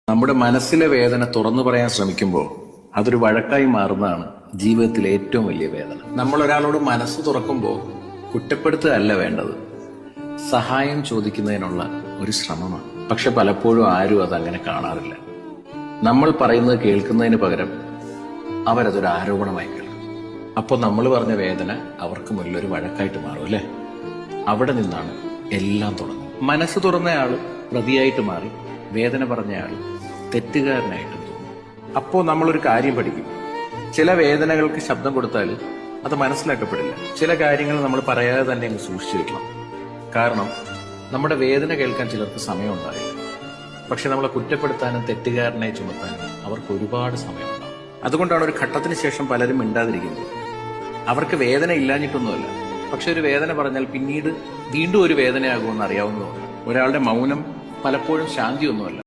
നമ്മുടെ മനസ്സിലെ വേദന തുറന്നു പറയാൻ ശ്രമിക്കുമ്പോൾ അതൊരു വഴക്കായി മാറുന്നതാണ് ജീവിതത്തിലെ ഏറ്റവും വലിയ വേദന. നമ്മൾ ഒരാളോട് മനസ്സ് തുറക്കുമ്പോൾ കുറ്റപ്പെടുത്തുകയല്ല വേണ്ടത്, സഹായം ചോദിക്കുന്നതിനുള്ള ഒരു ശ്രമമാണ്. പക്ഷെ പലപ്പോഴും ആരും അതങ്ങനെ കാണാറില്ല. നമ്മൾ പറയുന്നത് കേൾക്കുന്നതിന് പകരം അവരതൊരു ആരോപണമായി കേൾക്കും. അപ്പോൾ നമ്മൾ പറഞ്ഞ വേദന അവർക്ക് മുന്നിലൊരു വഴക്കായിട്ട് മാറും അല്ലേ? അവിടെ നിന്നാണ് എല്ലാം തുടങ്ങുന്നത്. മനസ്സ് തുറന്നയാള് പ്രതിയായിട്ട് മാറി വേദന പറഞ്ഞയാൾ തെറ്റുകാരനായിട്ടും തോന്നും. അപ്പോൾ നമ്മളൊരു കാര്യം പഠിക്കും, ചില വേദനകൾക്ക് ശബ്ദം കൊടുത്താൽ അത് മനസ്സിലാക്കപ്പെടില്ല. ചില കാര്യങ്ങൾ നമ്മൾ പറയാതെ തന്നെ അങ്ങ് സൂക്ഷിച്ചു വെക്കണം. കാരണം നമ്മുടെ വേദന കേൾക്കാൻ ചിലർക്ക് സമയം ഉണ്ടാവില്ല. പക്ഷെ നമ്മളെ കുറ്റപ്പെടുത്താനും തെറ്റുകാരനായി ചുമത്താനും അവർക്ക് ഒരുപാട് സമയമുണ്ടാവും. അതുകൊണ്ടാണ് ഒരു ഘട്ടത്തിന് ശേഷം പലരും മിണ്ടാതിരിക്കുന്നത്. അവർക്ക് വേദന ഇല്ലാഞ്ഞിട്ടൊന്നുമല്ല, പക്ഷെ ഒരു വേദന പറഞ്ഞാൽ പിന്നീട് വീണ്ടും ഒരു വേദനയാകുമെന്ന് അറിയാവുന്നതുകൊണ്ട്. ഒരാളുടെ മൗനം പലപ്പോഴും ശാന്തിയൊന്നുമല്ല.